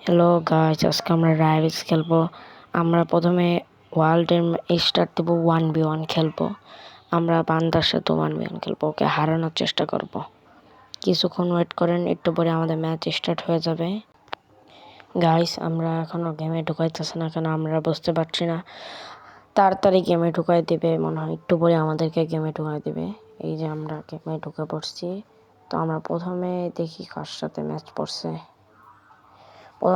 Hello guys, আজকে আমরা রাইভেলস খেলবো। আমরা প্রথমে ওয়ার্ল্ডের স্টার্ট দেবো, 1v1 খেলবো। আমরা বান্দার সাথে 1v1 খেলবো, ওকে হারানোর চেষ্টা করব। কিছুক্ষণ ওয়েট করেন, একটু পরে আমাদের ম্যাচ স্টার্ট হয়ে যাবে। গাইস, আমরা এখনো গেমে ঢুকাইতেছি না কেন আমরা বুঝতে পারছি না। তাড়াতাড়ি গেমে ঢুকাই দেবে মনে হয়, একটু পরে আমাদেরকে গেমে ঢুকাই দেবে। এই যে আমরা গেমে ঢুকে পড়ছি। তো আমরা প্রথমে দেখি কার সাথে ম্যাচ পড়ছে।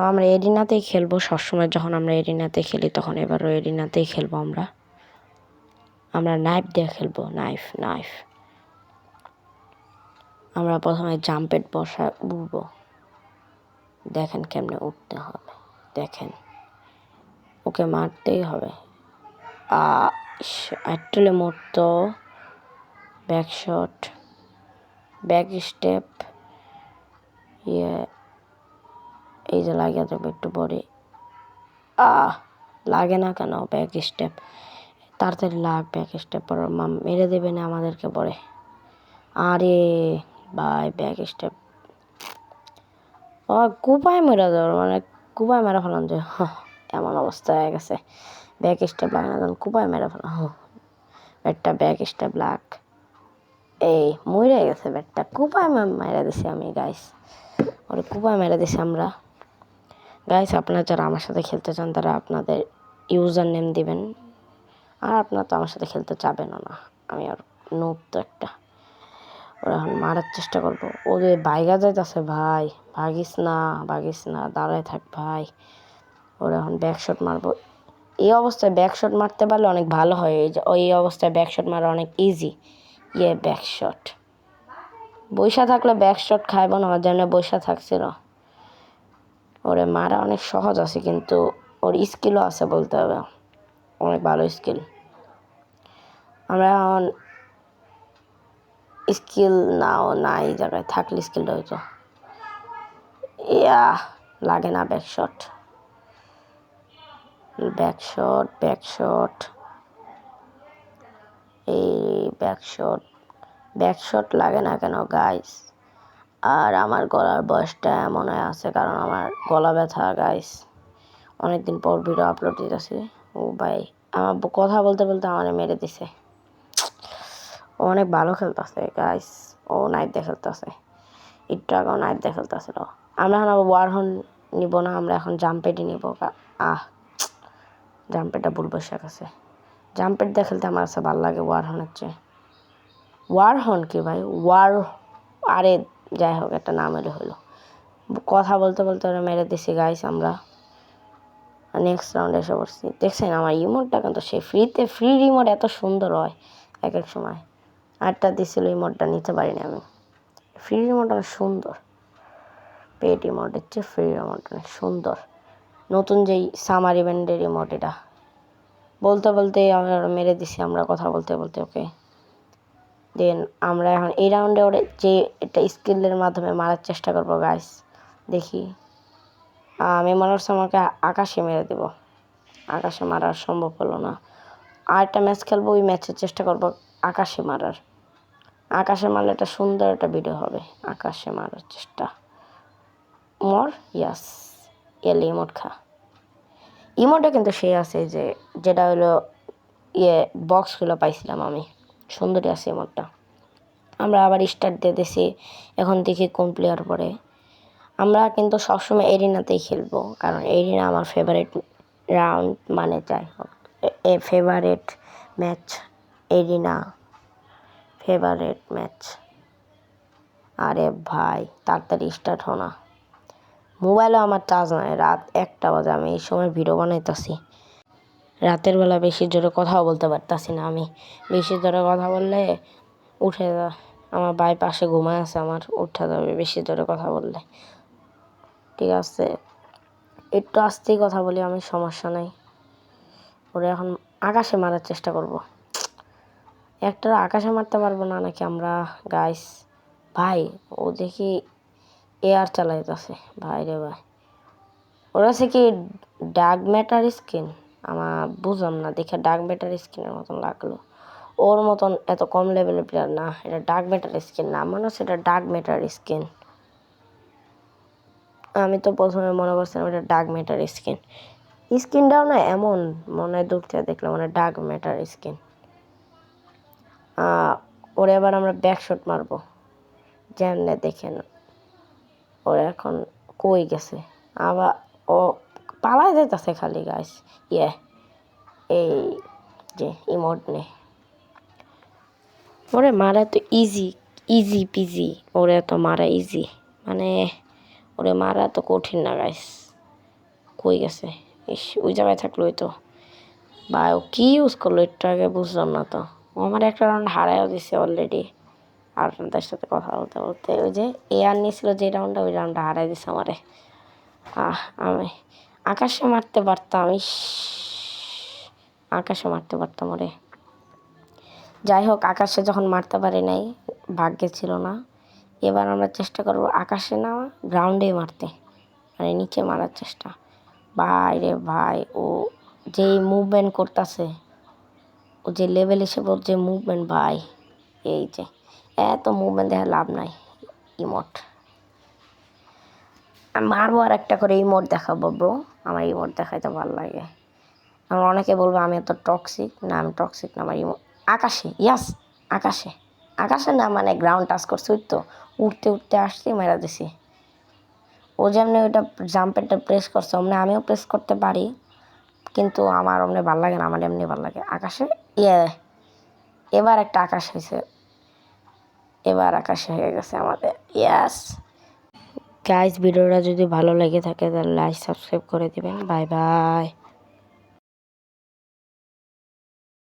আমরা এরিনাতেই খেলবো সবসময়, যখন আমরা এরিনাতে খেলি তখন এবারও এরিনাতেই খেলবো। আমরা নাইফ দিয়ে খেলবো, নাইফ। আমরা প্রথমে জাম্পেট বসা উঠবো। দেখেন কেমনে উঠতে হবে, দেখেন ওকে মারতেই হবে। অ্যাকচুয়ালি মরতো। ব্যাক শট, ব্যাক স্টেপ, এই যে লাগিয়ে দেবো একটু পরে। লাগে না কেন? ব্যাক স্টেপ তাড়াতাড়ি ব্যাক স্টেপ পর মেরে দেবে না আমাদেরকে পরে। আরে ভাই, ব্যাক স্টেপ কুপায় মেরা দেওয়ার মানে কুপায় মেরা ফেলাম যে এমন অবস্থা হয়ে গেছে। ব্যাক স্টেপ লাগে না, কুপায় মেরা ফেলাম। ব্যাটটা ব্যাক স্টেপ লাগ, এই মরে গেছে ব্যাটটা। কুপায় মেরা দিছি আমি গাইস, ওরে কুপায় মেরা দিছি আমরা। গাইস, আপনারা যারা আমার সাথে খেলতে চান তারা আপনাদের ইউজার নেম দিবেন। আর আপনারা তো আমার সাথে খেলতে চাবেনও না, আমি আর নোব তো একটা। ওরা এখন মারার চেষ্টা করবো। ওরে বাইগা যাইতেছে ভাই, ভাগিস না, দাঁড়ায় থাক ভাই। ওরা এখন ব্যাকশট মারবো। এই অবস্থায় ব্যাকশট মারতে পারলে অনেক ভালো হয়। এই অবস্থায় ব্যাকশট মারা অনেক ইজি। ব্যাকশট বৈশা থাকলে ব্যাকশট খাইব না, আমার জন্য বৈশা থাকছিল। ওরে মারা অনেক সহজ আছে, কিন্তু ওর স্কিলও আছে বলতে হবে, অনেক ভালো স্কিল। আমরা এখন স্কিল না এই জায়গায় থাকলে স্কিলটা হইতো। লাগে না ব্যাকশট, এই ব্যাকশট লাগে না কেন গাইস? আর আমার গলার বয়সটা এমন হয়ে আছে কারণ আমার গলা ব্যথা গাইস। অনেকদিন পর ভিডিও আপলোড দিতেছি। ও ভাই, আমার কথা বলতে বলতে আমার মেরে দিছে। ও অনেক ভালো খেলতেছে গাইস, ও নাইফ দিয়ে খেলতেছে, একটু আগেও নাইফ দিয়ে খেলতেছিল। আমরা এখন আবার ওয়ারহর্ন নিব না, আমরা এখন জাম্পেডই নিব। জাম্পেডটা ভুল বসে গেছে। জাম্পেড দিয়ে খেলতে আমার কাছে ভালো লাগে ওয়ারহর্নের চেয়ে। ওয়ারহর্ন কি ভাই? আরে যাই হোক, একটা নাম হলো। কথা বলতে বলতে ওরা মেরে দিছি গাইস। আমরা নেক্সট রাউন্ডে এসে পড়ছি। দেখছেন আমার ইমোটটা কিন্তু সে ফ্রি রিমোট এত সুন্দর হয় এক এক সময়। আরটা দিছিল ইমোটটা নিতে পারিনি আমি। ফ্রি রিমোট অনেক সুন্দর, পেড রিমোটের চেয়ে ফ্রি রিমোট অনেক সুন্দর। নতুন যেই সামার ইভেন্টের রিমোট, এটা বলতে বলতে আমরা মেরে দিছি। আমরা কথা বলতে বলতে ওকে। দেন আমরা এখন এই রাউন্ডে ওরে যে একটা স্কিলের মাধ্যমে মারার চেষ্টা করবো গাইস। দেখি, আমি মনে হচ্ছে আমাকে আকাশে মেরে দেব। আকাশে মারার সম্ভব হলো না। আরেকটা ম্যাচ খেলবো, ওই ম্যাচের চেষ্টা করবো আকাশে মারার। আকাশে মারলে একটা সুন্দর একটা ভিডিও হবে। আকাশে মারার চেষ্টা ইয়াস, এলে ইমোট খা। ইমোটটা কিন্তু সে আছে যেটা হলো বক্সগুলো পাইছিলাম আমি, সুন্দরই আছে ইমোটটা। আমরা আবার স্টার্ট দিয়ে দিছি। এখন দেখি কোন প্লেয়ার পরে। আমরা কিন্তু সবসময় এরিনাতেই খেলবো, কারণ এরিনা আমার ফেভারিট রাউন্ড, মানে যাই হোক favourite match. Arena favourite match. আরে ভাই তাড়াতাড়ি স্টার্ট হো না। মোবাইলেও আমার চার্জ নাই, রাত 1টা বাজে, আমি এই সময় ভিডিও বানাইতেছি। রাতের বেলা বেশি জোরে কথাও বলতে পারতাছি না আমি। বেশি জোরে কথা বললে উঠে আমার পাশে ঘুমায় আছে, আমার উঠে যাবে বেশি জোরে কথা বললে। ঠিক আছে, একটু আস্তেই কথা বলি আমি, সমস্যা নেই। ওরা এখন আকাশে মারার চেষ্টা করব। একটা আকাশে মারতে পারবো না নাকি আমরা গাইস? ভাই ও দেখি এয়ার চালাইতেছে ভাই রে ভাই। ওরা সে কি ডার্ক ম্যাটার স্কিন? আমার বুঝলাম না, দেখে ডার্ক ম্যাটার স্কিনের মতন লাগলো। ওর মতন এত কম লেভেলের প্লেয়ার না, এটা ডার্ক ম্যাটার স্কিন না, মনে হচ্ছে এটা ডার্ক ম্যাটার স্কিন। আমি তো প্রথমে মনে করছিলাম এটা ডার্ক ম্যাটার স্কিনটাও না এমন মনে হয় দূর থেকে দেখলাম মানে ডার্ক ম্যাটার স্কিন। ওরে এবার আমরা ব্যাকশট মারবো যেমনে দেখেন। ওরা এখন কই গেছে আবার ও পালাই যেতেছে খালি গাইস। এই যে ইমোট নে ওরে মারা তো ইজি পিজি, ওরে তো মারা ইজি, মানে ওরে মারা তো কঠিন না গাইস। কই গেছে ওই জায়গায় থাকলোই তো বা ও কী ইউজ করলো একটু আগে বুঝলাম না তো। ও আমার একটা রাউন্ড হারাইও দিছে অলরেডি। আর আপনাদের সাথে কথা বলতে বলতে ওই যে এয়ার নিয়েছিল যে রাউন্ডটা, ওই রাউন্ডটা হারাই দিছে আমারে। আমি আকাশে মারতে পারতাম, আকাশে মারতে পারতাম ওরে। যাই হোক, আকাশে যখন মারতে পারি নাই, ভাগ্যে ছিল না। এবার আমরা চেষ্টা করবো আকাশে না গ্রাউন্ডে মারতে, মানে নিচে মারার চেষ্টা। ভাই রে ভাই, ও যেই মুভমেন্ট করতেছে, ও যে লেভেল হিসেবে ওর যে মুভমেন্ট ভাই, এই যে এত মুভমেন্ট দেখা লাভ নাই। ইমোট আমি মারবো আর একটা করে ইমোট দেখাবো ব্রো, আমার ইমোট দেখাইতে ভালো লাগে। আমার অনেকে বলবো আমি এত টক্সিক, না আমি টক্সিক না। আমার ইমোট আকাশে, ইয়াস আকাশে, আকাশে না মানে গ্রাউন্ড টাচ করছে, ওই তো উঠতে উঠতে আসছি মেরা দিছি। ও যেমনি ওইটা জাম্পেরটা প্রেস করছে অমনি আমিও প্রেস করতে পারি, কিন্তু আমার অমনি ভালো লাগে না, আমার এমনি ভালো লাগে আকাশে। এবার একটা আকাশ হয়েছে, এবার আকাশে হয়ে গেছে আমাদের। ইয়াস গাইস, ভিডিওটা যদি ভালো লেগে থাকে তাহলে লাইক সাবস্ক্রাইব করে দিবেন। Bye bye.